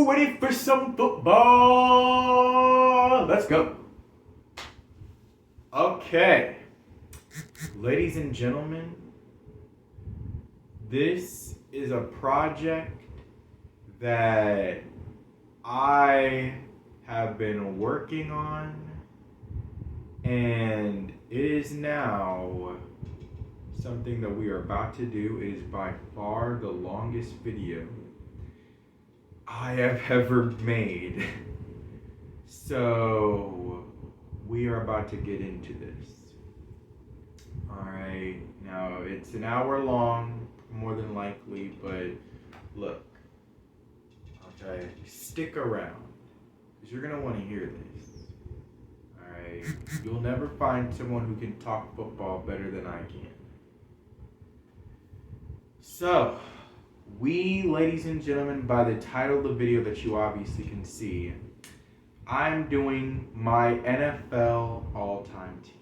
ready for some football? Let's go. Okay. Ladies and gentlemen, this is a project that I have been working on, and it is now something that we are about to do. It is by far the longest video I have ever made. So we are about to get into this. Alright, now it's an hour long, more than likely, but look, okay, stick around, because you're going to want to hear this. Alright, you'll never find someone who can talk football better than I can. So, ladies and gentlemen, by the title of the video that you obviously can see, I'm doing my NFL all-time team.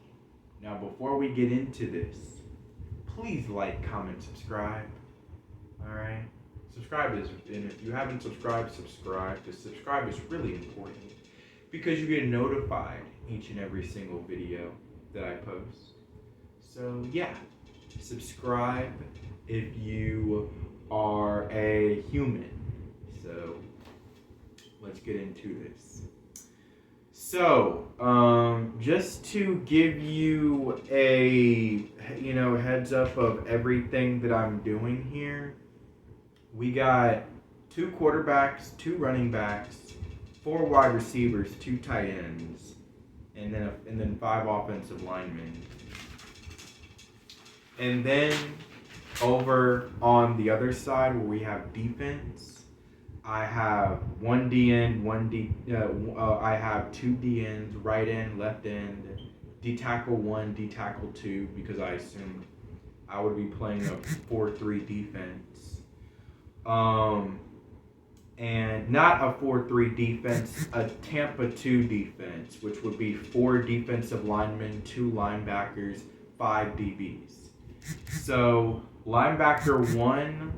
Now, before we get into this, please like, comment, subscribe. Alright? Subscribe is, and if you haven't subscribed, subscribe, because subscribe is really important, because you get notified each and every single video that I post. So, yeah, subscribe if you are a human. So, let's get into this. So, just to give you a, heads up of everything that I'm doing here, we got 2 quarterbacks, 2 running backs, 4 wide receivers, 2 tight ends, and then 5 offensive linemen. And then over on the other side where we have defense, I have 1 DN, I have 2 DNs, right end, left end, D tackle 1, D tackle 2, because I assumed I would be playing a 4-3 defense. And not a 4-3 defense, a Tampa 2 defense, which would be 4 defensive linemen, 2 linebackers, 5 DBs. So linebacker 1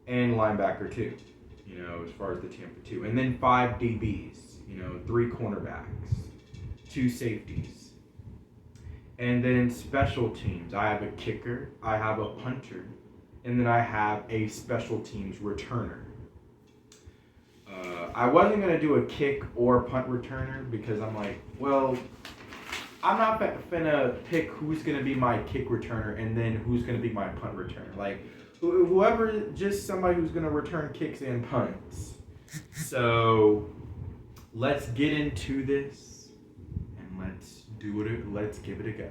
and linebacker 2, as far as the Tampa 2. And then 5 DBs, 3 cornerbacks, 2 safeties. And then special teams, I have a kicker, I have a punter, and then I have a special teams returner. I wasn't going to do a kick or punt returner because I'm like, well, I'm not finna pick who's going to be my kick returner and then who's going to be my punt returner. Like, whoever, just somebody who's going to return kicks and punts. So, let's get into this and let's give it a go.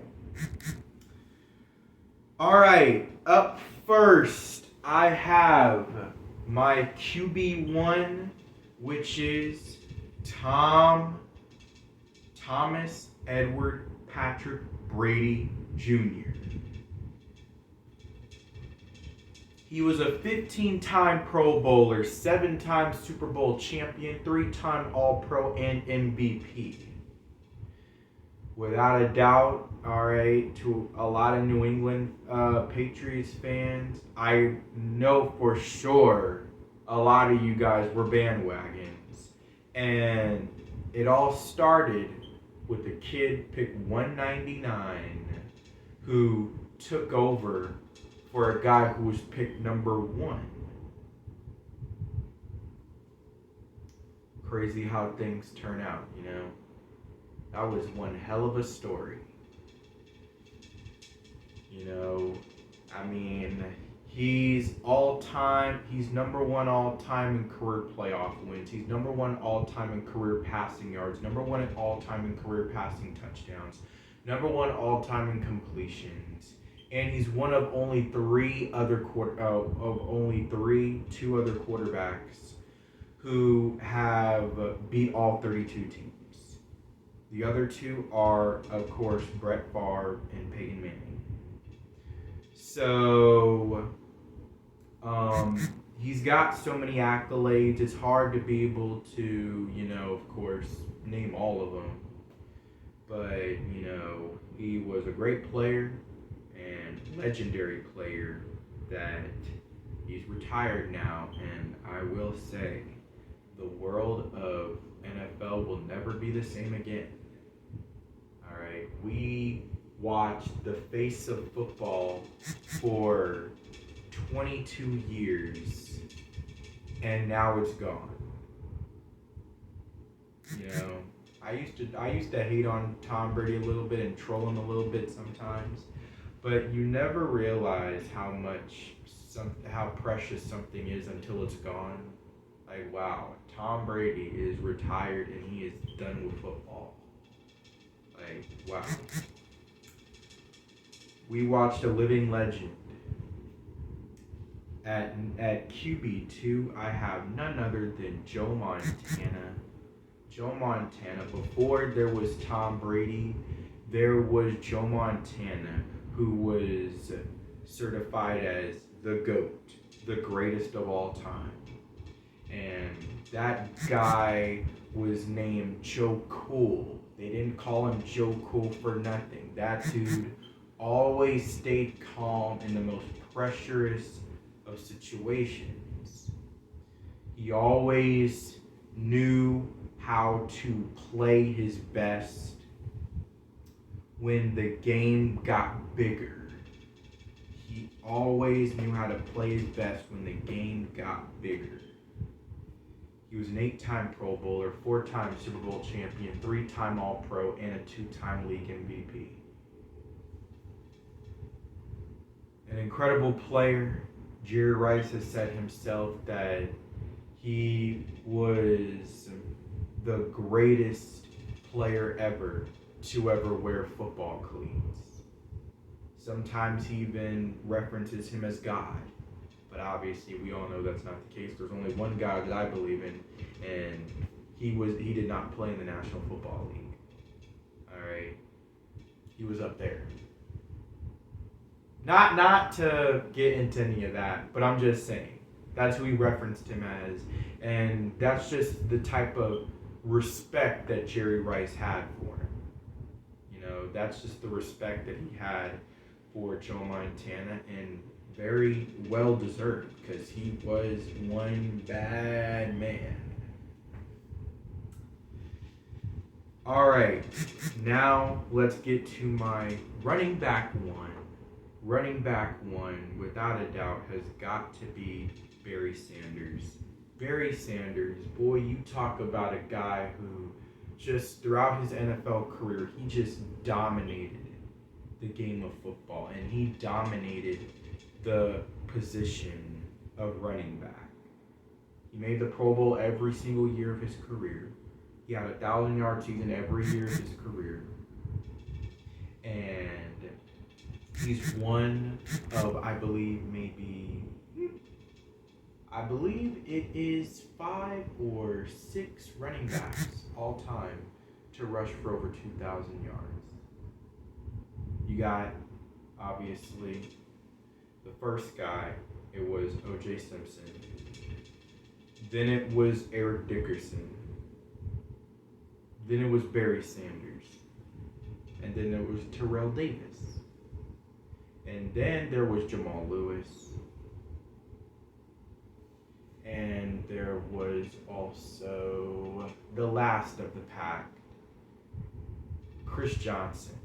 Alright, up first, I have my QB1, which is Thomas Edward Patrick Brady Jr. He was a 15-time Pro Bowler, 7-time Super Bowl champion, 3-time All-Pro, and MVP. Without a doubt, alright, to a lot of New England Patriots fans, I know for sure a lot of you guys were bandwagons. And it all started with a kid pick 199 who took over for a guy who was picked number 1. Crazy how things turn out, That was one hell of a story. He's number 1 all-time in career playoff wins. He's number 1 all-time in career passing yards. Number 1 all-time in career passing touchdowns. Number 1 all-time in completions. And he's one of only 2 other quarterbacks who have beat all 32 teams. The other 2 are, of course, Brett Favre and Peyton Manning. So, he's got so many accolades, it's hard to be able to, of course, name all of them. But, he was a great player and legendary player that he's retired now. And I will say the world of NFL will never be the same again. All right, we watched the face of football for 22 years, and now it's gone. You know, I used to hate on Tom Brady a little bit and troll him a little bit sometimes, but you never realize how precious something is until it's gone. Like, wow, Tom Brady is retired and he is done with football. Like, wow. We watched a living legend. At QB2, I have none other than Joe Montana. Joe Montana. Before there was Tom Brady, there was Joe Montana, who was certified as the GOAT, the greatest of all time. And that guy was named Joe Cool. They didn't call him Joe Cool for nothing. That dude always stayed calm in the most pressurous of situations. He always knew how to play his best when the game got bigger. He always knew how to play his best when the game got bigger. He was an 8-time Pro Bowler, 4-time Super Bowl champion, 3-time All-Pro, and a 2-time league MVP. An incredible player. Jerry Rice has said himself that he was the greatest player ever to ever wear football cleats. Sometimes he even references him as God. But obviously, we all know that's not the case. There's only one God that I believe in, and he did not play in the National Football League. All right, he was up there. Not to get into any of that, but I'm just saying that's who he referenced him as, and that's just the type of respect that Jerry Rice had for him. You know, that's just the respect that he had for Joe Montana, and very well deserved, because he was one bad man. All right, now let's get to my running back one. Running back one, without a doubt, has got to be Barry Sanders. Barry Sanders, boy, you talk about a guy who just throughout his NFL career, he just dominated the game of football, and he dominated the position of running back. He made the Pro Bowl every single year of his career. He had a 1,000-yard season every year of his career. And he's one of, I believe it is 5 or 6 running backs all time to rush for over 2,000 yards. You got, obviously, the first guy, it was O.J. Simpson. Then it was Eric Dickerson. Then it was Barry Sanders. And then there was Terrell Davis. And then there was Jamal Lewis. And there was also the last of the pack, Chris Johnson.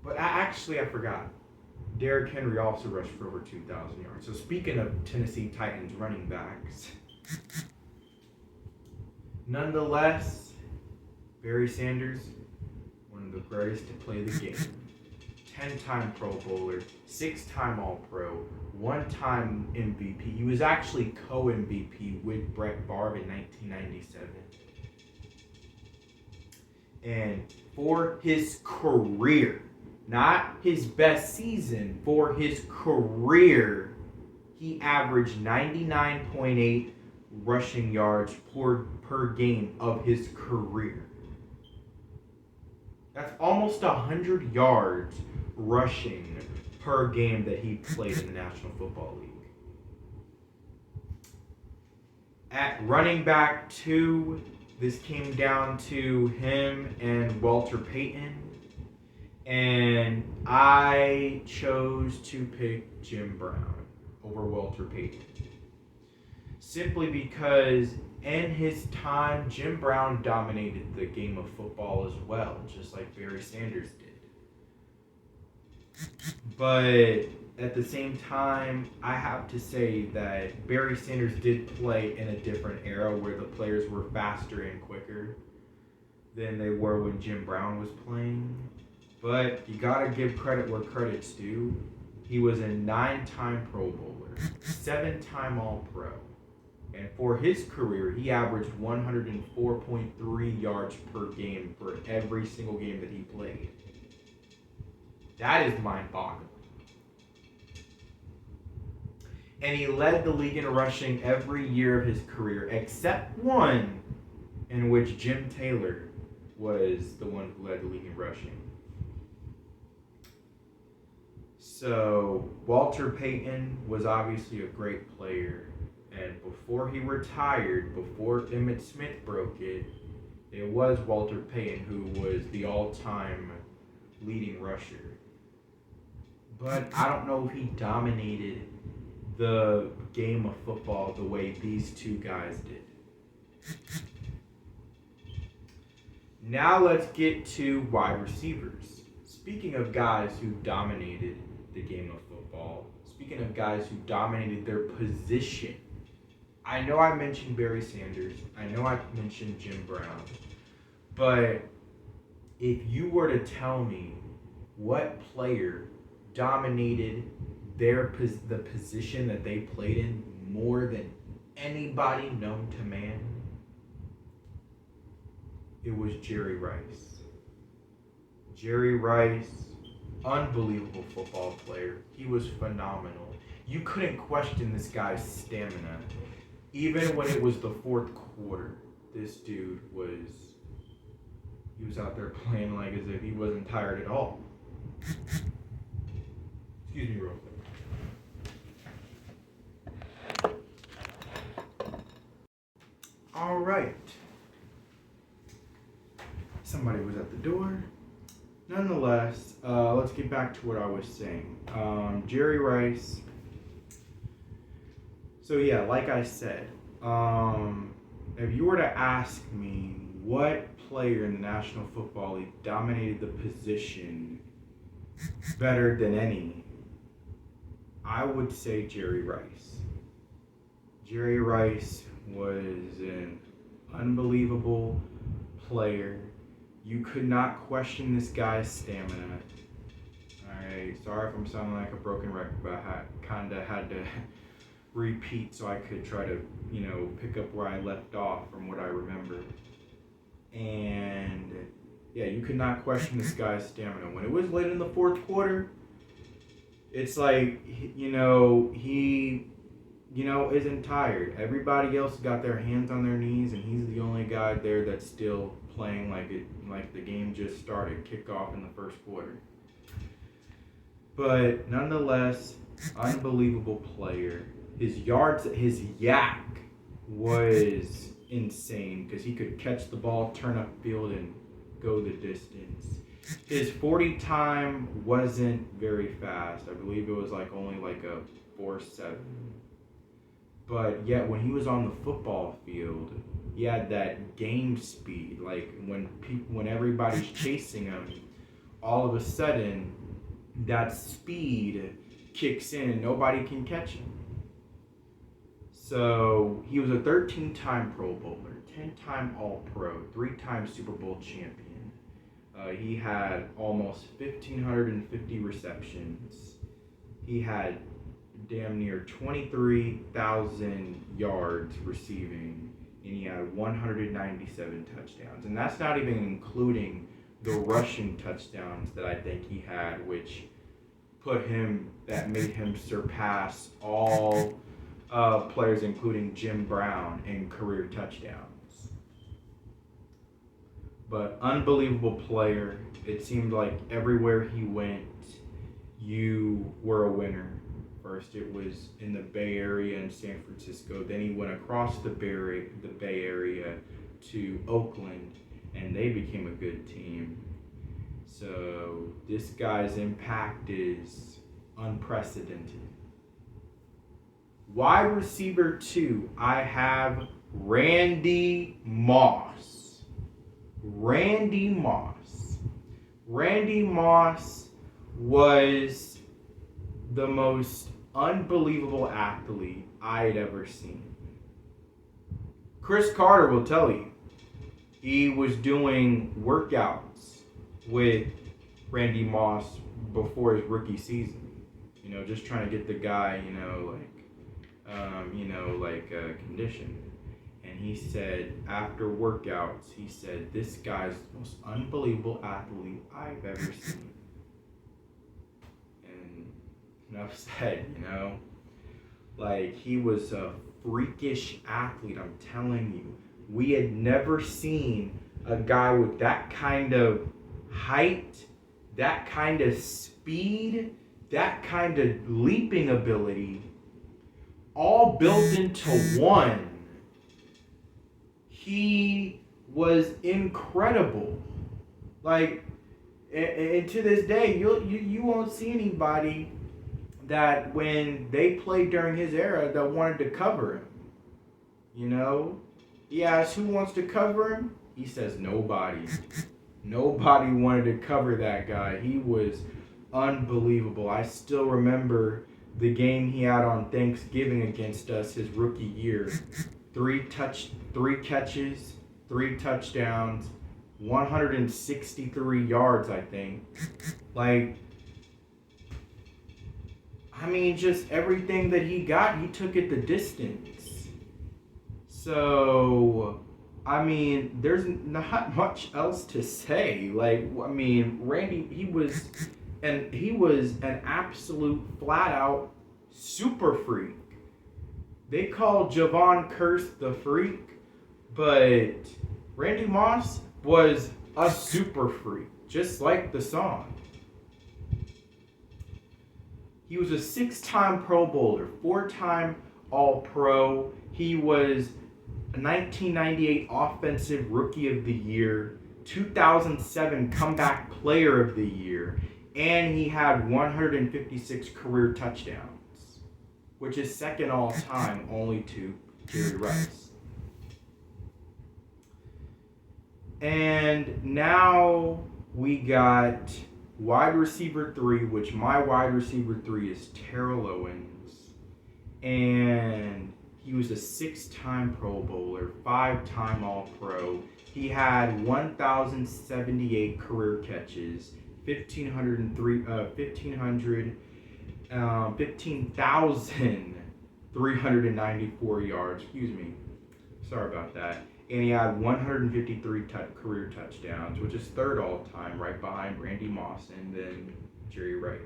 But I forgot. Derrick Henry also rushed for over 2,000 yards. So speaking of Tennessee Titans running backs, nonetheless, Barry Sanders, one of the greatest to play the game. 10-time Pro Bowler, 6-time All-Pro, 1-time MVP. He was actually co-MVP with Brett Favre in 1997. And for his career, not his best season, for his career, he averaged 99.8 rushing yards per game of his career. That's almost 100 yards rushing per game that he played in the National Football League. At running back 2, this came down to him and Walter Payton. And I chose to pick Jim Brown over Walter Payton. simply because in his time, Jim Brown dominated the game of football as well, just like Barry Sanders did. But at the same time, I have to say that Barry Sanders did play in a different era where the players were faster and quicker than they were when Jim Brown was playing. But you gotta give credit where credit's due. He was a 9-time Pro Bowler, 7-time All-Pro. And for his career, he averaged 104.3 yards per game for every single game that he played. That is mind-boggling. And he led the league in rushing every year of his career, except one in which Jim Taylor was the one who led the league in rushing. So, Walter Payton was obviously a great player. And before he retired, before Emmitt Smith broke it, it was Walter Payton who was the all-time leading rusher. But I don't know if he dominated the game of football the way these two guys did. Now let's get to wide receivers. Speaking of guys who dominated the game of football, speaking of guys who dominated their position, I know I mentioned Barry Sanders, I know I mentioned Jim Brown, but if you were to tell me what player dominated the position that they played in more than anybody known to man, it was Jerry Rice. Jerry Rice, unbelievable football player. He was phenomenal. You couldn't question this guy's stamina. Even when it was the fourth quarter, this dude was out there playing like as if he wasn't tired at all. Excuse me real quick. All right. Somebody was at the door. Nonetheless, let's get back to what I was saying. Jerry Rice. So yeah, like I said, if you were to ask me what player in the National Football League dominated the position better than any, I would say Jerry Rice. Jerry Rice was an unbelievable player. You could not question this guy's stamina. Alright, sorry if I'm sounding like a broken record, but I kinda had to repeat so I could try to, pick up where I left off from what I remember. And yeah, you could not question this guy's stamina. When it was late in the fourth quarter, it's like, he isn't tired. Everybody else got their hands on their knees, and he's the only guy there that's still playing like the game just started, kickoff in the first quarter. But nonetheless, unbelievable player. His yak was insane because he could catch the ball, turn upfield, and go the distance. His 40 time wasn't very fast. I believe it was only a 4.7. But yet when he was on the football field, he had that game speed. Like when everybody's chasing him, all of a sudden that speed kicks in and nobody can catch him. So he was a 13-time Pro Bowler, 10-time All-Pro, 3-time Super Bowl champion. He had almost 1,550 receptions. He had damn near 23,000 yards receiving, and he had 197 touchdowns. And that's not even including the rushing touchdowns that I think he had, which made him surpass all players, including Jim Brown, in career touchdowns. But unbelievable player. It seemed like everywhere he went, you were a winner. First, it was in the Bay Area in San Francisco. Then he went across the Bay Area to Oakland, and they became a good team. So this guy's impact is unprecedented. Wide receiver 2, I have Randy Moss. Randy Moss. Randy Moss was the most unbelievable athlete I had ever seen. Chris Carter will tell you, he was doing workouts with Randy Moss before his rookie season. Just trying to get the guy, conditioned. And he said, after workouts, he said, this guy's the most unbelievable athlete I've ever seen. And enough said, he was a freakish athlete, I'm telling you. We had never seen a guy with that kind of height, that kind of speed, that kind of leaping ability, all built into one. He was incredible. And to this day, you won't see anybody that when they played during his era that wanted to cover him. He asks who wants to cover him. He says nobody. Nobody wanted to cover that guy. He was unbelievable. I still remember the game he had on Thanksgiving against us his rookie year. 3 catches, 3 touchdowns, 163 yards, I think. Just everything that he got, he took it the distance. So, there's not much else to say. Randy, he was an absolute flat-out super freak. They call Javon Curse the freak, but Randy Moss was a super freak, just like the song. He was a 6-time Pro Bowler, 4-time All-Pro. He was a 1998 Offensive Rookie of the Year, 2007 Comeback Player of the Year, and he had 156 career touchdowns, which is second all-time only to Jerry Rice. And now we got wide receiver 3, which my wide receiver 3 is Terrell Owens. And he was a 6-time Pro Bowler, 5-time All-Pro. He had 1,078 career catches, 15,394 yards. Sorry about that. And he had 153 career touchdowns, which is third all-time, right behind Randy Moss and then Jerry Rice.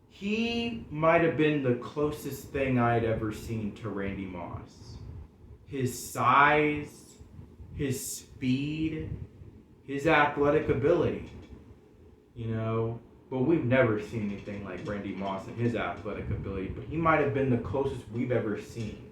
He might have been the closest thing I had ever seen to Randy Moss. His size, his speed, his athletic ability, But we've never seen anything like Randy Moss and his athletic ability, but he might have been the closest we've ever seen.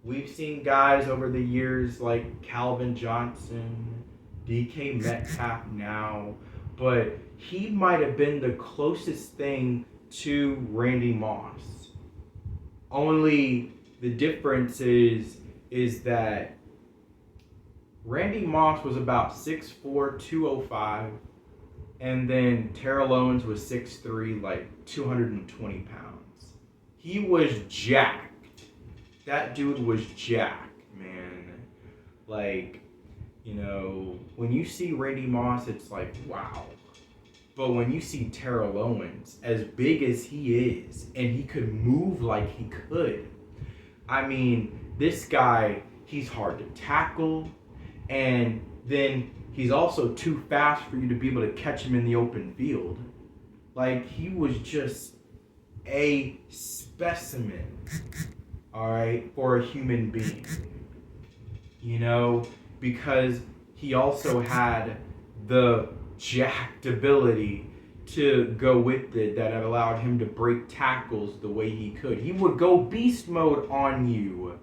We've seen guys over the years like Calvin Johnson, DK Metcalf now, but he might have been the closest thing to Randy Moss. Only the difference is that Randy Moss was about 6'4", 205, and then Terrell Owens was 6'3", 220 pounds. He was jacked. That dude was jacked, man. When you see Randy Moss, it's wow. But when you see Terrell Owens, as big as he is, and he could move like he could, this guy, he's hard to tackle, and then he's also too fast for you to be able to catch him in the open field. He was just a specimen, all right, for a human being. Because he also had the jacked ability to go with it that allowed him to break tackles the way he could. He would go beast mode on you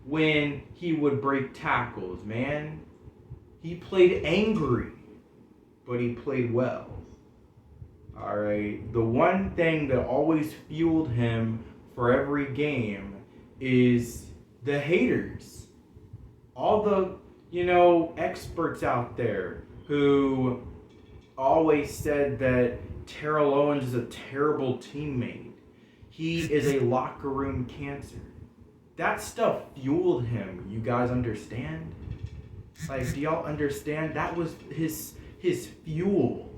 when he would break tackles, man. He played angry, but he played well. All right. The one thing that always fueled him for every game is the haters. All the, experts out there who always said that Terrell Owens is a terrible teammate. He is a locker room cancer. That stuff fueled him. You guys understand? Like, do y'all understand? That was his fuel.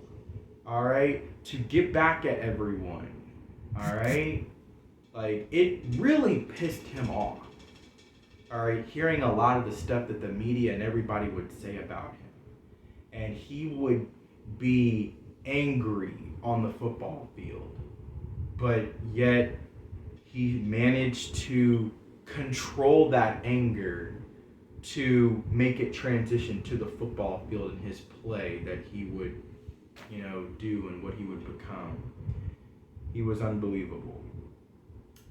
All right, to get back at everyone. All right, like it really pissed him off. All right, hearing a lot of the stuff that the media and everybody would say about him, and he would be angry on the football field, but yet he managed to control that anger to make it transition to the football field in his play that he would, do and what he would become. He was unbelievable.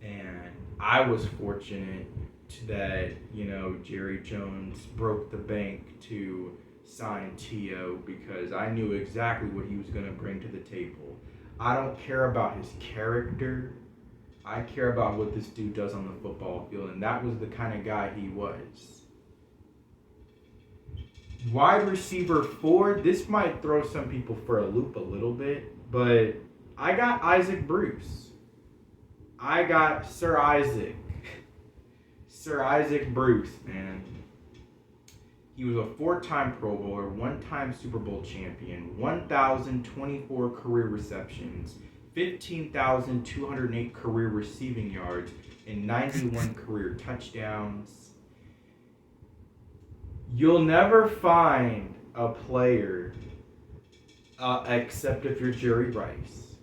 And I was fortunate that, Jerry Jones broke the bank to sign T.O. because I knew exactly what he was going to bring to the table. I don't care about his character. I care about what this dude does on the football field, and that was the kind of guy he was. Wide receiver 4, this might throw some people for a loop a little bit, but I got Isaac Bruce. I got Sir Isaac. Sir Isaac Bruce, man. He was a 4-time Pro Bowler, 1-time Super Bowl champion, 1,024 career receptions, 15,208 career receiving yards, and 91 career touchdowns. You'll never find a player, except if you're Jerry Rice,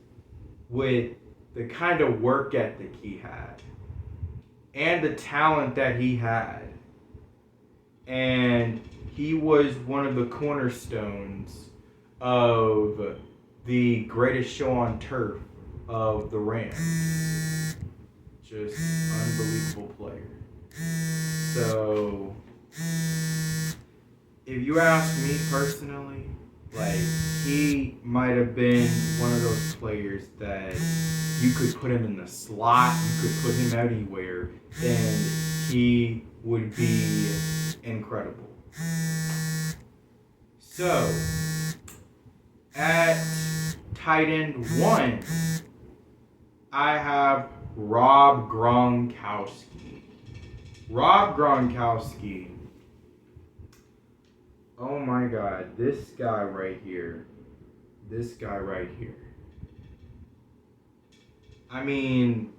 with the kind of work ethic he had and the talent that he had. And he was one of the cornerstones of the greatest show on turf of the Rams. Just unbelievable player. So, if you ask me personally, like, he might have been one of those players that you could put him in the slot, you could put him anywhere, and he would be incredible. So, at tight end 1, I have Rob Gronkowski. Rob Gronkowski. Oh my God, this guy right here. I mean,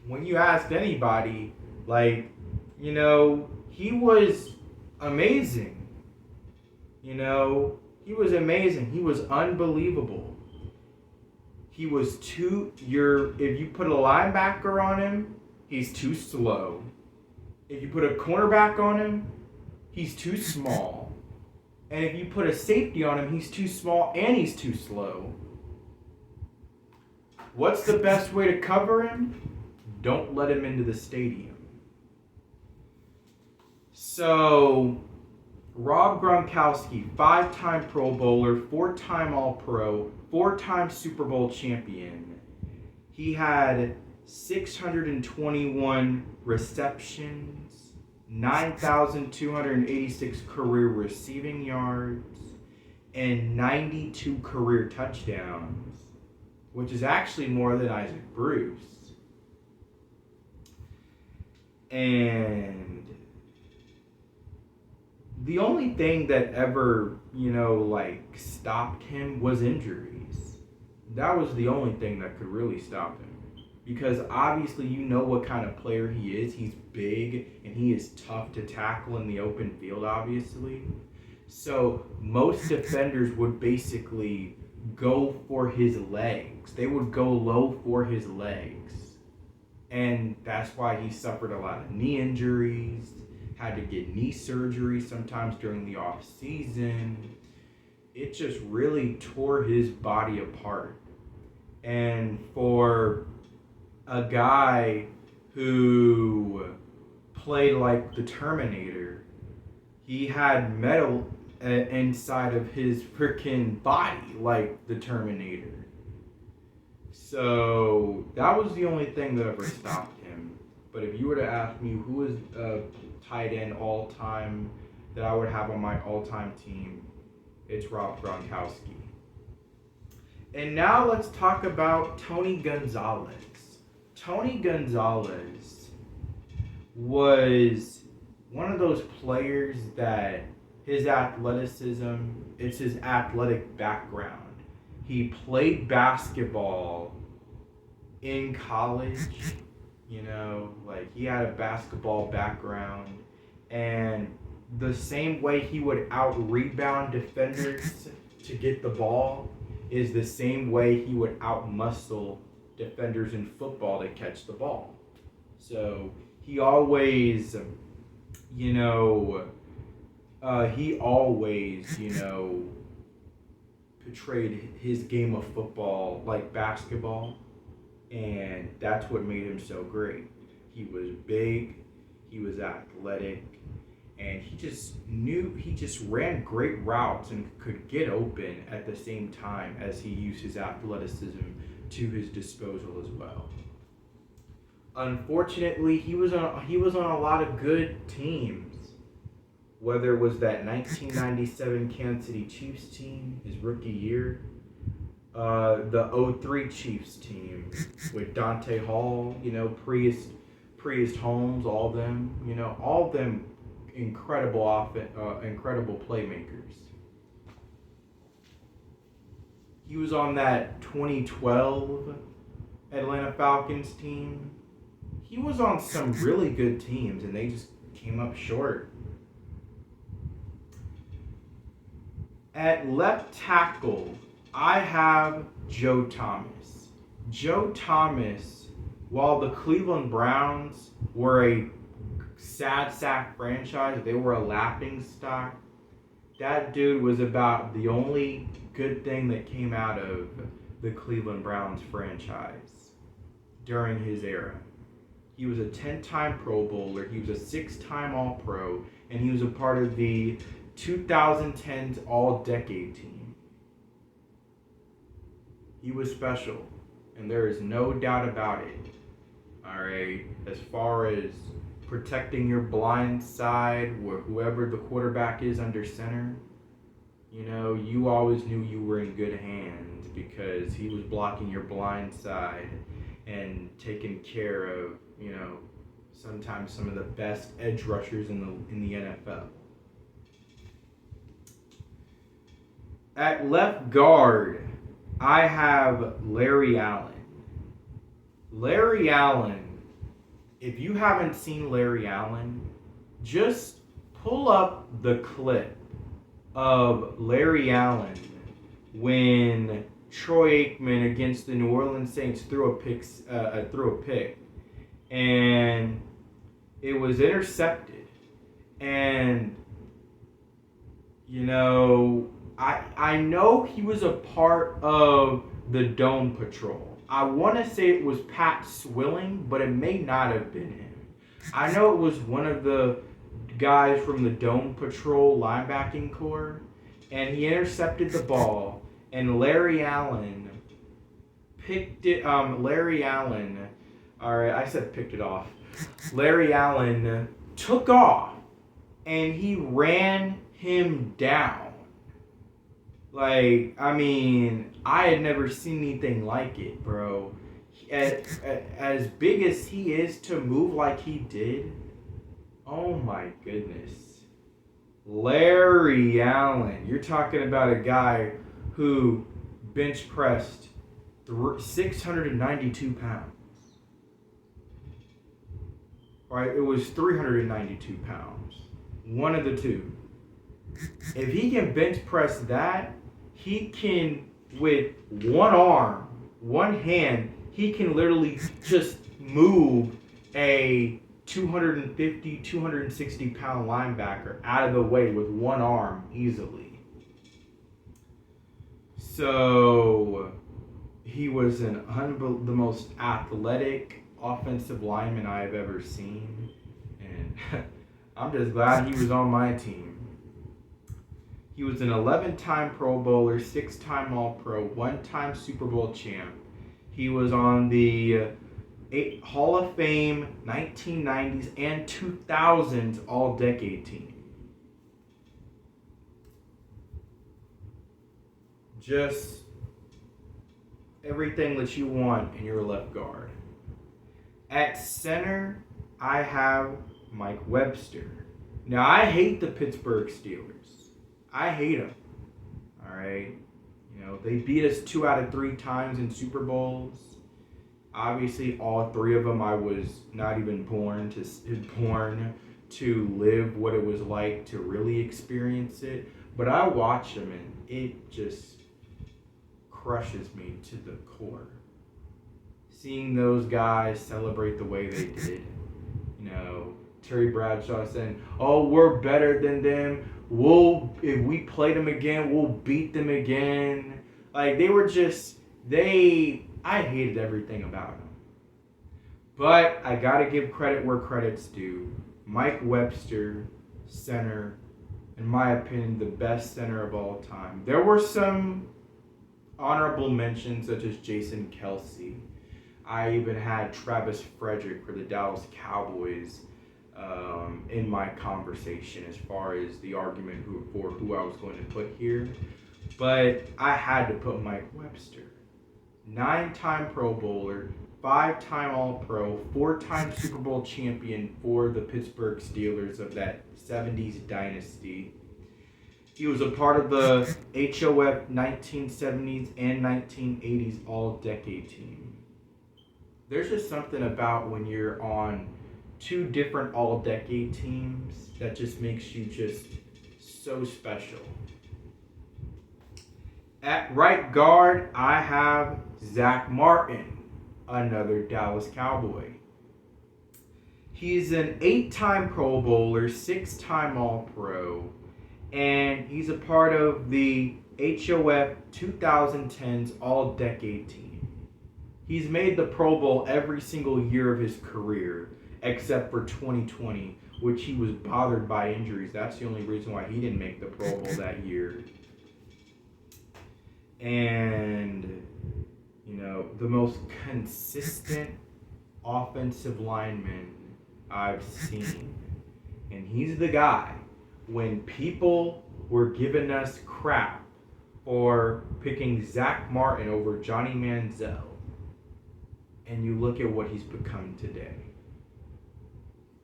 when you asked anybody, like, he was amazing. He was amazing. He was unbelievable. He was if you put a linebacker on him, he's too slow. If you put a cornerback on him, he's too small. And if you put a safety on him, he's too small and he's too slow. What's the best way to cover him? Don't let him into the stadium. So, Rob Gronkowski, 5-time Pro Bowler, 4-time All-Pro, 4-time Super Bowl champion. He had 621 receptions, 9,286 career receiving yards, and 92 career touchdowns, which is actually more than Isaac Bruce. And the only thing that ever, stopped him was injuries. That was the only thing that could really stop him. Because obviously what kind of player he is. He's big and he is tough to tackle in the open field, obviously. So most defenders would basically go for his legs. They would go low for his legs. And that's why he suffered a lot of knee injuries, had to get knee surgery sometimes during the off season. It just really tore his body apart. And for a guy who played like the Terminator, he had metal inside of his freaking body like the Terminator. So that was the only thing that ever stopped him. But if you were to ask me who is a tight end all time that I would have on my all time team, it's Rob Gronkowski. And now let's talk about Tony Gonzalez. Tony Gonzalez was one of those players that his athleticism, it's his athletic background. He played basketball in college, like he had a basketball background, and the same way he would out-rebound defenders to get the ball is the same way he would out-muscle defenders in football to catch the ball. So he always, portrayed his game of football like basketball, and that's what made him so great. He was big, he was athletic, and he just ran great routes and could get open at the same time as he used his athleticism to his disposal as well. Unfortunately, he was on a lot of good teams. Whether it was that 1997 Kansas City Chiefs team, his rookie year, the 2003 Chiefs team with Dante Hall, Priest Holmes, all of them incredible playmakers. He was on that 2012 Atlanta Falcons team. He was on some really good teams, and they just came up short. At left tackle, I have Joe Thomas. Joe Thomas, while the Cleveland Browns were a sad sack franchise, they were a laughing stock, that dude was about the only good thing that came out of the Cleveland Browns franchise during his era. He was a 10-time Pro Bowler, he was a 6-time All-Pro, and he was a part of the 2010's All-Decade team. He was special, and there is no doubt about it. Alright, as far as protecting your blind side, or whoever the quarterback is under center, you always knew you were in good hands because he was blocking your blind side and taking care of, sometimes some of the best edge rushers in the NFL. At left guard, I have Larry Allen. Larry Allen, if you haven't seen Larry Allen, just pull up the clip of Larry Allen when Troy Aikman against the New Orleans Saints threw a pick, and it was intercepted. And I know he was a part of the Dome Patrol. I want to say it was Pat Swilling, but it may not have been him. I know it was one of the guys from the Dome Patrol linebacking corps, and he intercepted the ball, and Larry Allen picked it. Larry Allen took off, and he ran him down. I had never seen anything like it, bro. As big as he is, to move like he did, oh my goodness. Larry Allen, you're talking about a guy who bench pressed 692 pounds. Right, it was 392 pounds. One of the two. If he can bench press that, he can, with one arm, one hand, he can literally just move a 250, 260 pound linebacker out of the way with one arm easily. So he was the most athletic offensive lineman I've ever seen, and I'm just glad he was on my team. He was an 11-time Pro Bowler, 6-time All-Pro, 1-time Super Bowl champ. He was on the Hall of Fame 1990s and 2000s All-Decade team. Just everything that you want in your left guard. At center, I have Mike Webster. Now, I hate the Pittsburgh Steelers. I hate them. All right? You know, they beat us 2 out of 3 times in Super Bowls. Obviously, all 3 of them, I was not even born to live what it was like to really experience it. But I watch them, and it just crushes me to the core. Seeing those guys celebrate the way they did, you know, Terry Bradshaw saying, "Oh, we're better than them. If we play them again, we'll beat them again." Like, they were just, I hated everything about them. But I gotta give credit where credit's due. Mike Webster, center, in my opinion, the best center of all time. There were some honorable mentions such as Jason Kelce. I even had Travis Frederick for the Dallas Cowboys in my conversation as far as the argument for who I was going to put here. But I had to put Mike Webster. 9-time Pro Bowler, 5-time All-Pro, 4-time Super Bowl champion for the Pittsburgh Steelers of that 70s dynasty. He was a part of the HOF 1970s and 1980s All-Decade team. There's just something about when you're on 2 different All-Decade teams that just makes you just so special. At right guard, I have Zach Martin, another Dallas Cowboy. He's an 8-time Pro Bowler, 6-time All-Pro, and he's a part of the HOF 2010s All-Decade team. He's made the Pro Bowl every single year of his career, except for 2020, which he was bothered by injuries. That's the only reason why he didn't make the Pro Bowl that year. And, you know, the most consistent offensive lineman I've seen. And he's the guy, when people were giving us crap for picking Zach Martin over Johnny Manziel, and you look at what he's become today.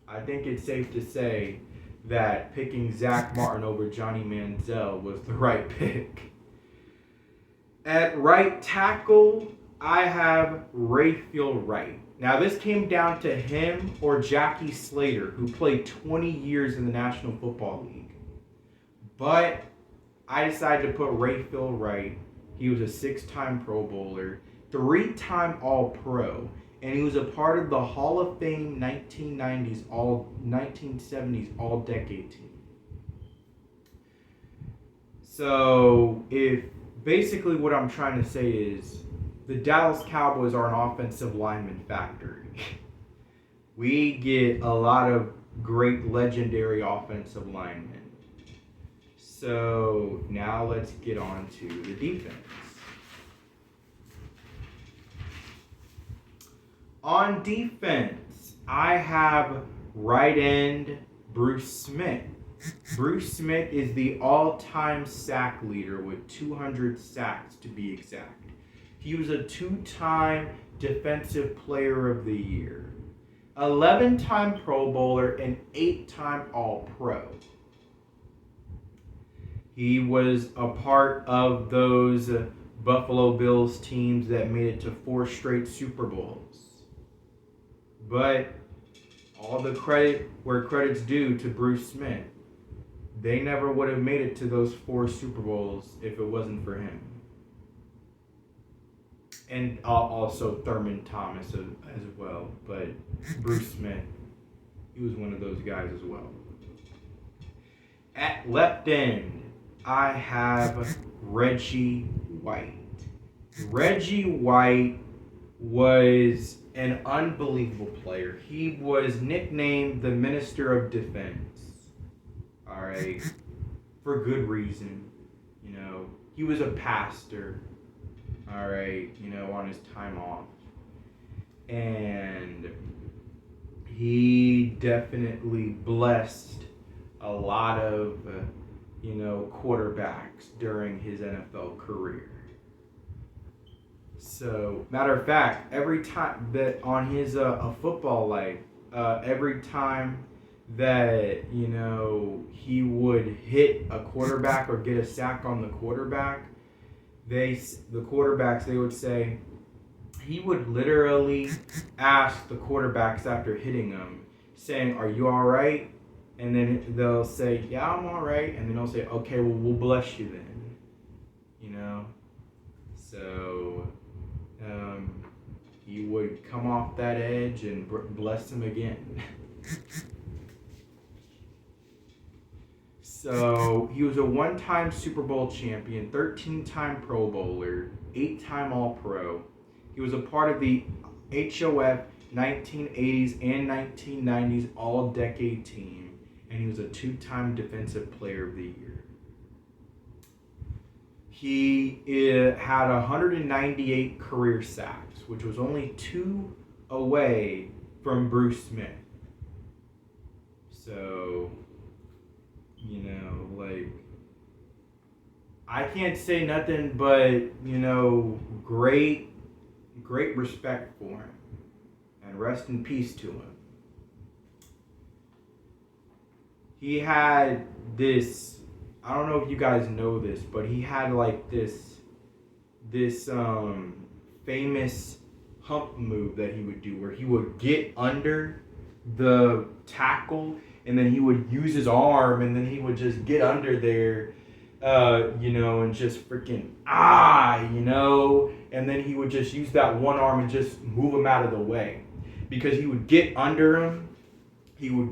I think it's safe to say that picking Zach Martin over Johnny Manziel was the right pick. At right tackle, I have Rayfield Wright. Now, this came down to him or Jackie Slater, who played 20 years in the National Football League. But I decided to put Rayfield Wright. He was a 6-time Pro Bowler, 3-time All-Pro, and he was a part of the Hall of Fame 1970s All-Decade team. So, basically what I'm trying to say is the Dallas Cowboys are an offensive lineman factory. We get a lot of great legendary offensive linemen. So now let's get on to the defense. On defense, I have right end Bruce Smith. Bruce Smith is the all-time sack leader with 200 sacks to be exact. He was a 2-time Defensive Player of the Year, 11-time Pro Bowler, and 8-time All-Pro. He was a part of those Buffalo Bills teams that made it to 4 straight Super Bowls. But all the credit where credit's due to Bruce Smith. They never would have made it to those 4 Super Bowls if it wasn't for him. And also Thurman Thomas as well. But Bruce Smith, he was one of those guys as well. At left end, I have Reggie White. Reggie White was an unbelievable player. He was nicknamed the Minister of Defense. All right, for good reason. You know, he was a pastor. all right, on his time off. And he definitely blessed a lot of, quarterbacks during his NFL career. So, matter of fact, every time that on his a football life, every time that he would hit a quarterback or get a sack on the quarterback, the quarterbacks they would say he would literally ask the quarterbacks after hitting them, saying, "Are you all right?" And then they'll say, "Yeah, I'm all right." And then they'll say, "Okay, well, we'll bless you then." So he would come off that edge and bless him again. So he was a one-time Super Bowl champion, 13-time Pro Bowler, 8-time All-Pro. He was a part of the HOF 1980s and 1990s All-Decade team, and he was a 2-time Defensive Player of the Year. He had 198 career sacks, which was only 2 away from Bruce Smith. So, I can't say nothing but, great respect for him. And rest in peace to him. He had this, I don't know if you guys know this, but he had like this famous hump move that he would do where he would get under the tackle and then he would use his arm and then he would just get under there, and just freaking, and then he would just use that one arm and just move him out of the way. Because he would get under him, use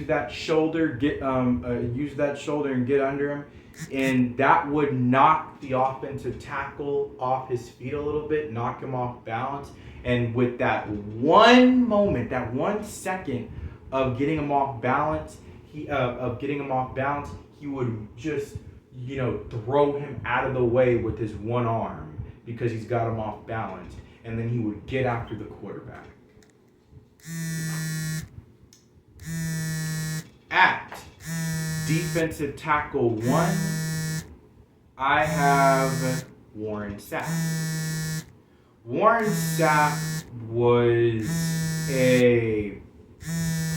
that shoulder, and get under him, and that would knock the offensive tackle off his feet a little bit, knock him off balance. And with that one moment, that 1 second of getting him off balance, he would just, throw him out of the way with his one arm because he's got him off balance, and then he would get after the quarterback. At defensive tackle 1, I have Warren Sapp. Warren Sapp was a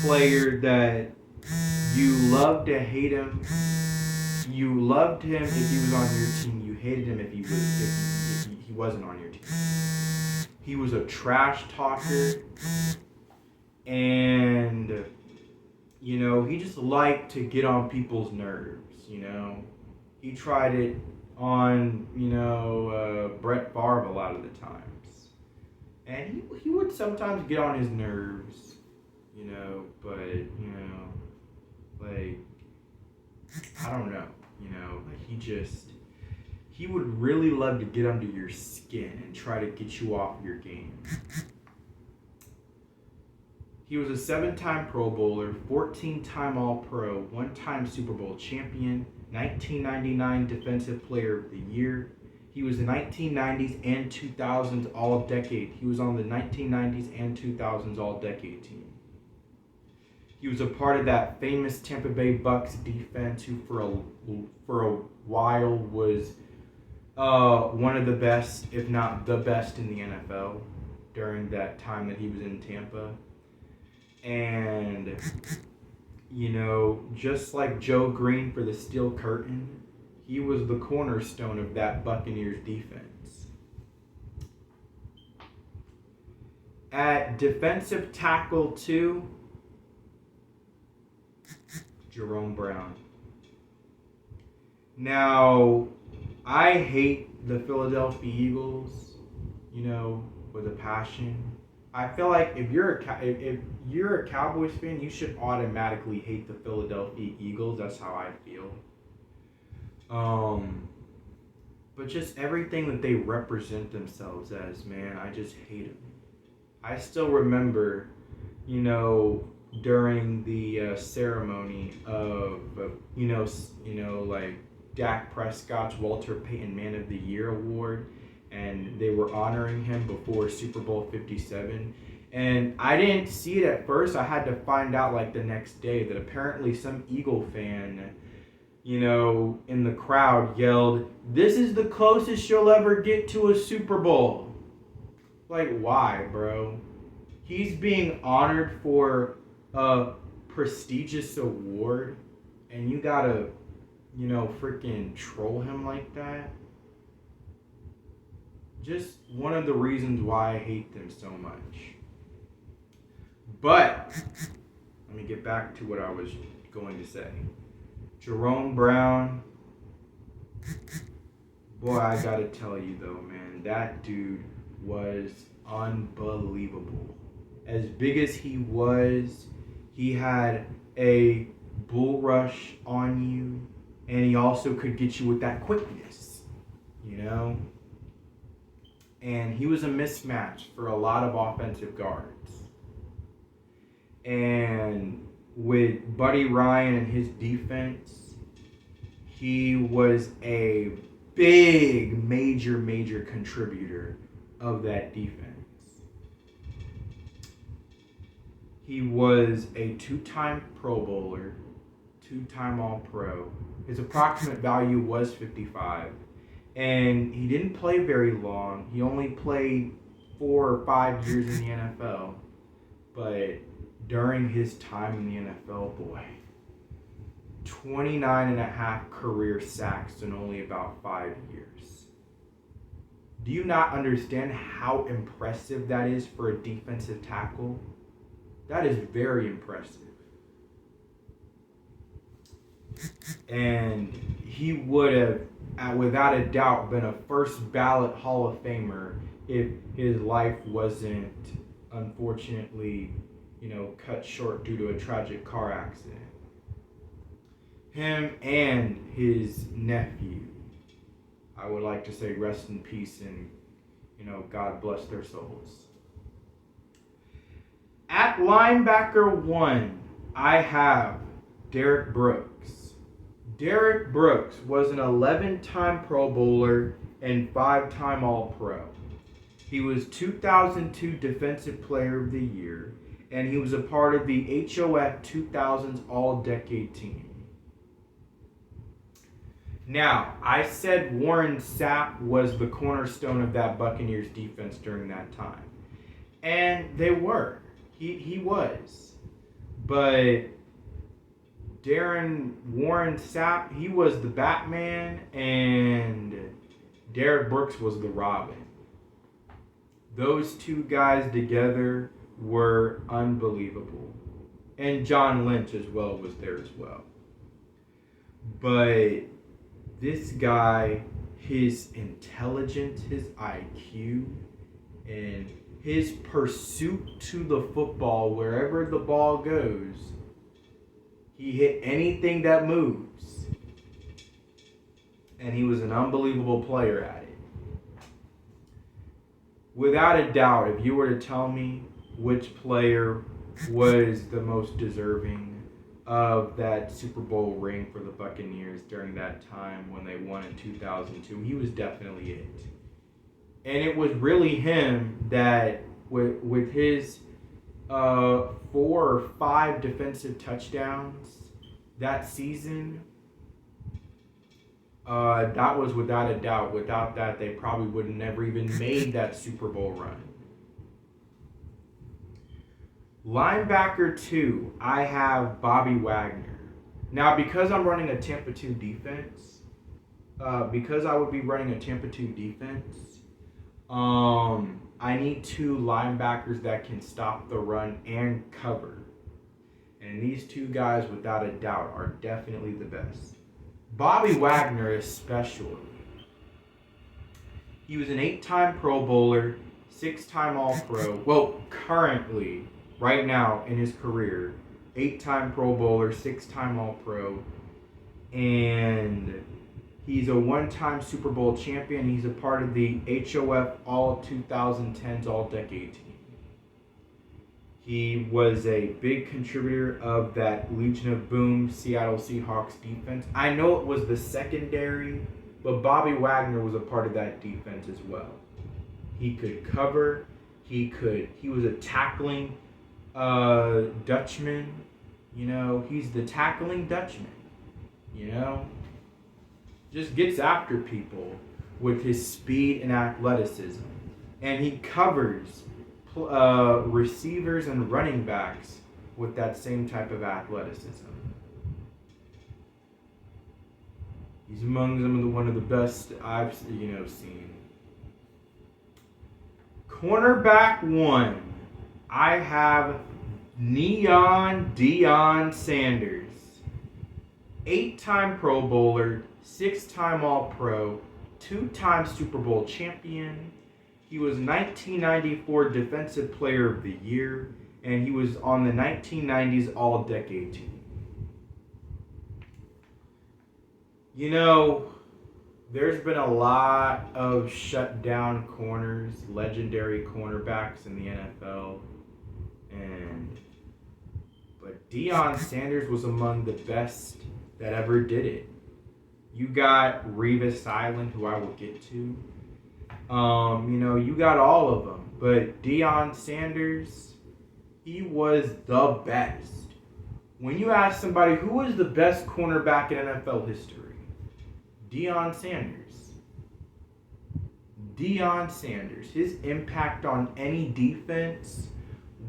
player that you loved to hate him. You loved him if he was on your team. You hated him if he wasn't on your team. He was a trash talker, and he just liked to get on people's nerves. He tried it on Brett Favre a lot of the times, and he would sometimes get on his nerves, but I don't know, he would really love to get under your skin and try to get you off your game. He was a 7-time Pro Bowler, 14-time All-Pro, 1-time Super Bowl champion, 1999 Defensive Player of the Year. He was the 1990s and 2000s All-Decade. He was on the 1990s and 2000s All-Decade team. He was a part of that famous Tampa Bay Bucks defense, who for a while was one of the best, if not the best, in the NFL during that time that he was in Tampa. And, just like Joe Green for the Steel Curtain, he was the cornerstone of that Buccaneers defense. At defensive tackle 2, Jerome Brown. Now, I hate the Philadelphia Eagles, with a passion. I feel like if you're a Cowboys fan, you should automatically hate the Philadelphia Eagles. That's how I feel. But just everything that they represent themselves as, man, I just hate them. I still remember, during the ceremony of, Dak Prescott's Walter Payton Man of the Year award, and they were honoring him before Super Bowl 57. And I didn't see it at first. I had to find out like the next day that apparently some Eagle fan, in the crowd yelled, "This is the closest you'll ever get to a Super Bowl." Like, why, bro? He's being honored for a prestigious award, and you gotta, freaking troll him like that. Just one of the reasons why I hate them so much. But let me get back to what I was going to say. Jerome Brown, boy, I gotta tell you though, man, that dude was unbelievable. As big as he was, he had a bull rush on you, and he also could get you with that quickness, And he was a mismatch for a lot of offensive guards. And with Buddy Ryan and his defense, he was a big, major contributor of that defense. He was a 2-time Pro Bowler, 2-time All-Pro. His approximate value was 55. And he didn't play very long. He only played 4 or 5 years in the NFL. But during his time in the NFL, boy, 29.5 career sacks in only about 5 years. Do you not understand how impressive that is for a defensive tackle? That is very impressive. And he would have, without a doubt, been a first ballot Hall of Famer if his life wasn't, unfortunately, cut short due to a tragic car accident. Him and his nephew, I would like to say rest in peace and, God bless their souls. At linebacker 1, I have Derrick Brooks. Derrick Brooks was an 11-time Pro Bowler and 5-time All-Pro. He was 2002 Defensive Player of the Year, and he was a part of the HOF 2000s All-Decade Team. Now, I said Warren Sapp was the cornerstone of that Buccaneers defense during that time. And they were. He was. But Warren Sapp, he was the Batman, and Derrick Brooks was the Robin. Those two guys together were unbelievable. And John Lynch as well was there as well. But this guy, his intelligence, his IQ, and his pursuit to the football, wherever the ball goes, he hit anything that moves. And he was an unbelievable player at it. Without a doubt, if you were to tell me which player was the most deserving of that Super Bowl ring for the Buccaneers during that time when they won in 2002, he was definitely it. And it was really him that, with his 4 or 5 defensive touchdowns that season, that was without a doubt. Without that, they probably would have never even made that Super Bowl run. Linebacker 2, I have Bobby Wagner. Now, because I'm running a Tampa 2 defense, because I would be running a Tampa 2 defense, I need 2 linebackers that can stop the run and cover. And these 2 guys, without a doubt, are definitely the best. Bobby Wagner especially. He was an 8-time Pro Bowler, 6-time All-Pro. Well, currently, right now in his career, 8-time Pro Bowler, 6-time All-Pro, and he's a 1-time Super Bowl champion. He's a part of the HOF All 2010s All-Decade Team. He was a big contributor of that Legion of Boom Seattle Seahawks defense. I know it was the secondary, but Bobby Wagner was a part of that defense as well. He could cover. He was a tackling Dutchman. You know, he's the tackling Dutchman. You know, just gets after people with his speed and athleticism, and he covers receivers and running backs with that same type of athleticism. He's among one of the best I've seen. Cornerback 1, I have Neon Deion Sanders. 8-time Pro Bowler, 6-time All-Pro, 2-time Super Bowl champion. He was 1994 Defensive Player of the Year, and he was on the 1990s All-Decade team. You know, there's been a lot of shut-down corners, legendary cornerbacks in the NFL, but Deion Sanders was among the best that ever did it. You got Revis Island, who I will get to. You got all of them. But Deion Sanders, he was the best. When you ask somebody who was the best cornerback in NFL history, Deion Sanders. Deion Sanders. His impact on any defense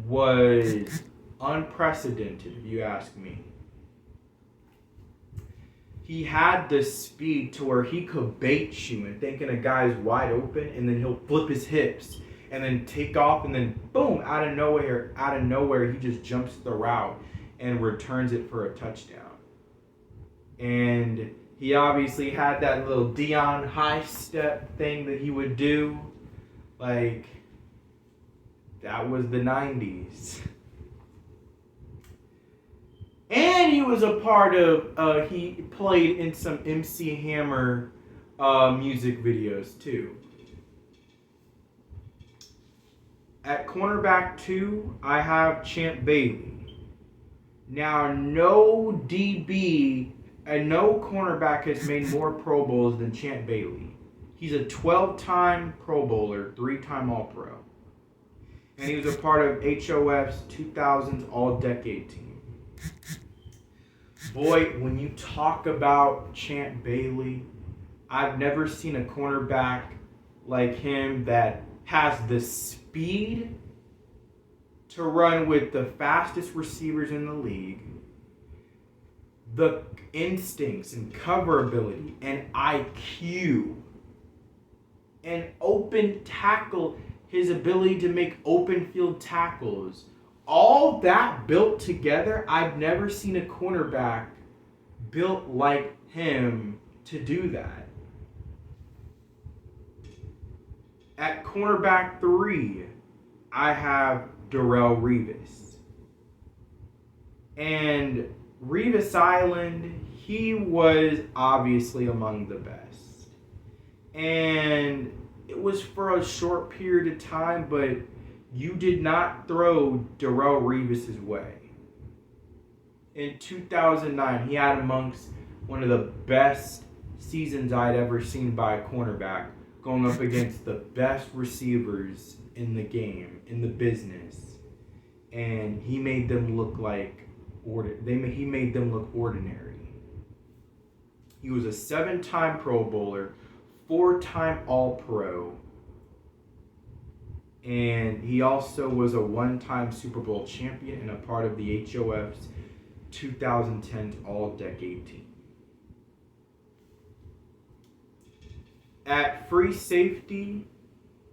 was unprecedented, if you ask me. He had the speed to where he could bait you and thinking a guy's wide open, and then he'll flip his hips and then take off, and then boom, out of nowhere, he just jumps the route and returns it for a touchdown. And he obviously had that little Deion high step thing that he would do. Like, that was the 90s. And he was a part of, he played in some MC Hammer music videos too. At cornerback 2, I have Champ Bailey. Now, no DB and no cornerback has made more Pro Bowls than Champ Bailey. He's a 12-time Pro Bowler, 3-time All-Pro. And he was a part of HOF's 2000s All-Decade team. Boy, when you talk about Champ Bailey, I've never seen a cornerback like him that has the speed to run with the fastest receivers in the league, the instincts and cover ability and IQ, and open tackle, his ability to make open field tackles. All that built together, I've never seen a cornerback built like him to do that. At cornerback 3, I have Darrelle Revis. And Revis Island, he was obviously among the best. And it was for a short period of time, but you did not throw Darrelle Revis' way. In 2009, he had amongst one of the best seasons I'd ever seen by a cornerback, going up against the best receivers in the game, in the business. And he made them look like he made them look ordinary. He was a 7-time Pro Bowler, 4-time All-Pro, and he also was a 1-time Super Bowl champion and a part of the HOF's 2010 All-Decade team. At free safety,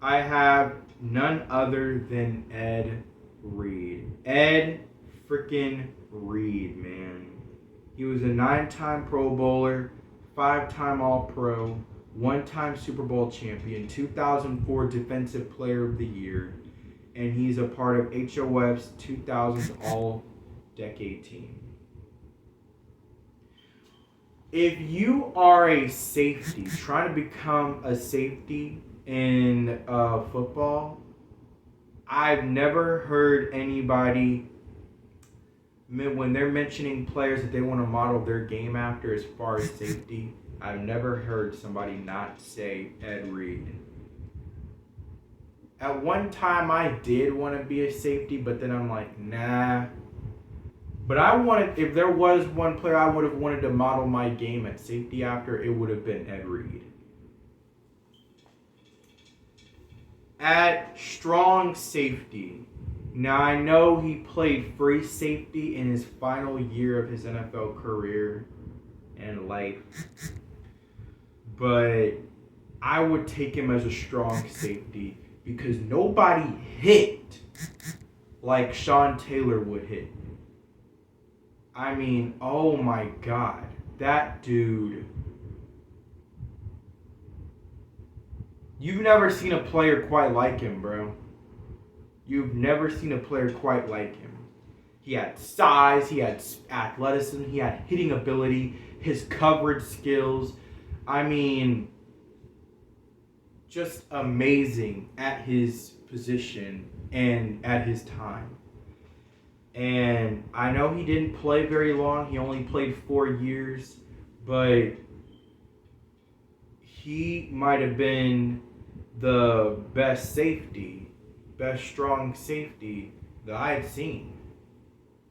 I have none other than Ed Reed. Ed freaking Reed, man. He was a 9-time Pro Bowler, 5-time All-Pro, 1-time Super Bowl champion, 2004 Defensive Player of the Year, and he's a part of HOF's 2000 All-Decade team. If you are a safety, trying to become a safety in football, I've never heard anybody, when they're mentioning players that they want to model their game after as far as safety, I've never heard somebody not say Ed Reed. At one time, I did want to be a safety, but then I'm like, nah. But if there was one player I would have wanted to model my game at safety after, it would have been Ed Reed. At strong safety, now I know he played free safety in his final year of his NFL career and life, but I would take him as a strong safety because nobody hit like Sean Taylor would hit. I mean, oh my God, that dude. You've never seen a player quite like him, bro. You've never seen a player quite like him. He had size, he had athleticism, he had hitting ability, his coverage skills. I mean, just amazing at his position and at his time. And I know he didn't play very long. He only played 4 years, but he might have been the best strong safety that I had seen.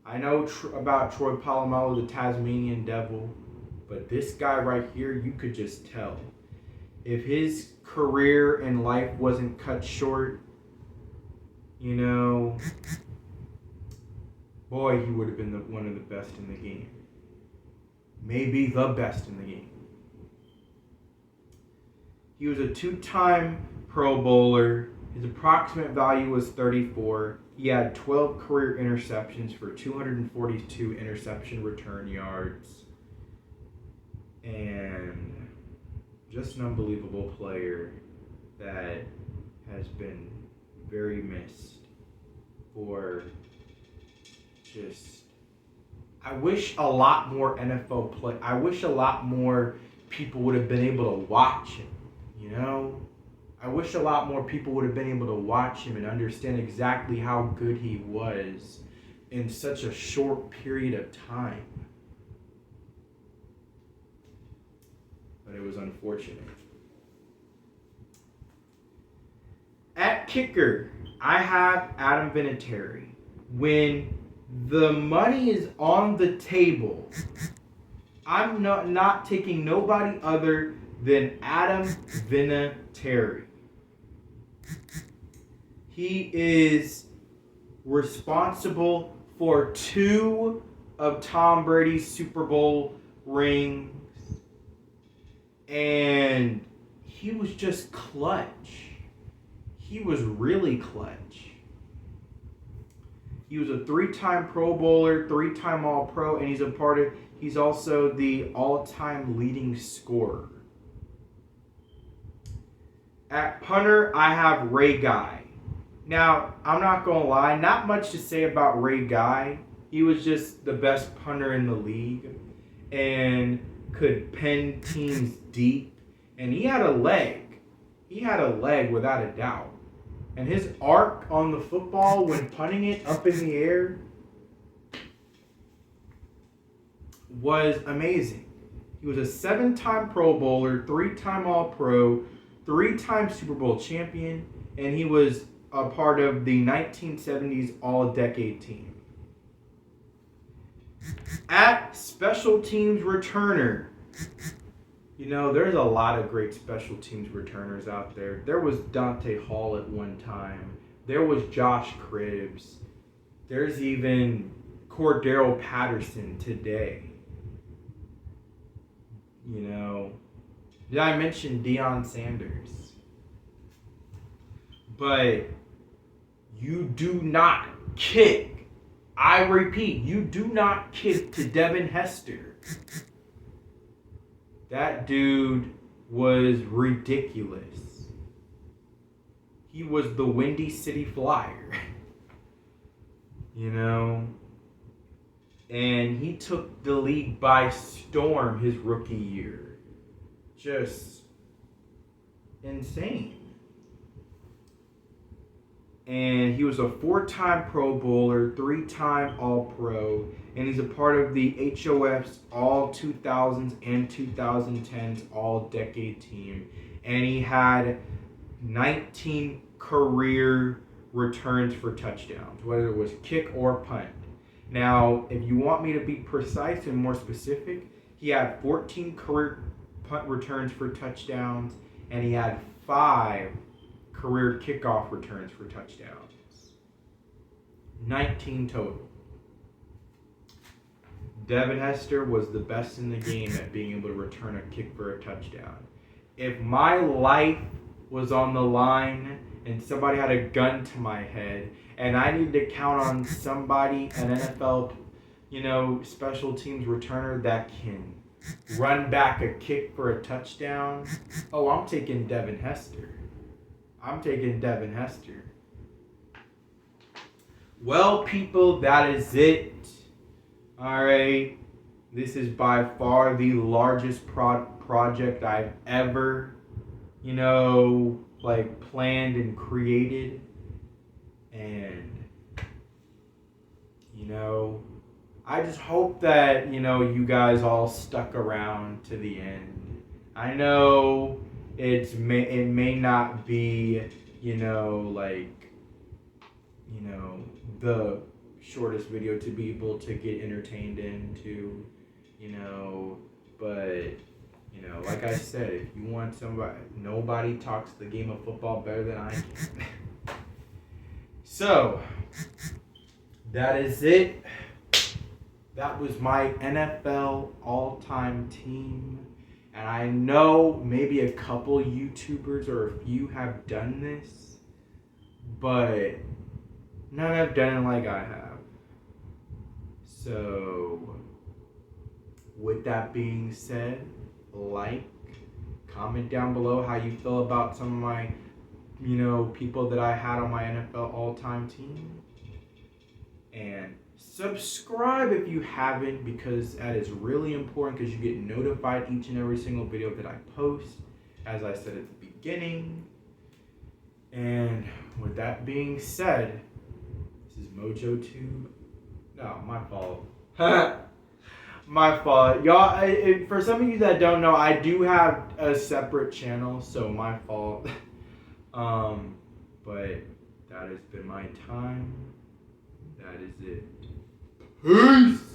I know about Troy Polamalu, the Tasmanian Devil, but this guy right here, you could just tell. If his career and life wasn't cut short, you know, boy, he would have been one of the best in the game. Maybe the best in the game. He was a 2-time Pro Bowler. His approximate value was 34. He had 12 career interceptions for 242 interception return yards. And just an unbelievable player that has been very missed for just... I wish a lot more I wish a lot more people would have been able to watch him, you know? I wish a lot more people would have been able to watch him and understand exactly how good he was in such a short period of time. But it was unfortunate. At kicker, I have Adam Vinatieri. When the money is on the table, I'm not taking nobody other than Adam Vinatieri. He is responsible for 2 of Tom Brady's Super Bowl rings. And he was just clutch. He was really clutch. He was a 3-time Pro Bowler, 3-time All-Pro, and he's also the all-time leading scorer. At punter, I have Ray Guy. Now, I'm not going to lie, not much to say about Ray Guy. He was just the best punter in the league and could pen teams deep. And he had a leg. He had a leg without a doubt. And his arc on the football when punting it up in the air was amazing. He was a 7-time Pro Bowler, 3-time All-Pro, 3-time Super Bowl champion, and he was a part of the 1970s All-Decade team. At special teams returner, you know, there's a lot of great special teams returners out there. There was Dante Hall at one time. There was Josh Cribbs. There's even Cordero Patterson today. You know, did I mention Deion Sanders? But you do not kick. I repeat, you do not kick to Devin Hester. That dude was ridiculous. He was the Windy City Flyer. You know? And he took the league by storm his rookie year. Just insane. And he was a 4-time Pro Bowler, 3-time All-Pro, and he's a part of the HOF's All 2000s and 2010s All-Decade team. And he had 19 career returns for touchdowns, whether it was kick or punt. Now, if you want me to be precise and more specific, he had 14 career punt returns for touchdowns, and he had 5 career kickoff returns for touchdowns. 19 total. Devin Hester was the best in the game at being able to return a kick for a touchdown. If my life was on the line and somebody had a gun to my head and I need to count on somebody, an NFL, special teams returner that can run back a kick for a touchdown, I'm taking Devin Hester. Well, people, that is it. All right. This is by far the largest project I've ever, planned and created. And, I just hope that, you guys all stuck around to the end. I know it may not be, the shortest video to be able to get entertained into, but, like I said, if you want somebody, nobody talks the game of football better than I can. So, that is it. That was my NFL all-time team. And I know maybe a couple YouTubers or a few have done this, but none have done it like I have. So, with that being said, comment down below how you feel about some of my, people that I had on my NFL all-time team. And subscribe if you haven't, because that is really important, because you get notified each and every single video that I post, as I said at the beginning. And with that being said, this is MojoTube. No, my fault. My fault. Y'all, for some of you that don't know, I do have a separate channel, so my fault. But that has been my time. That is it. Peace!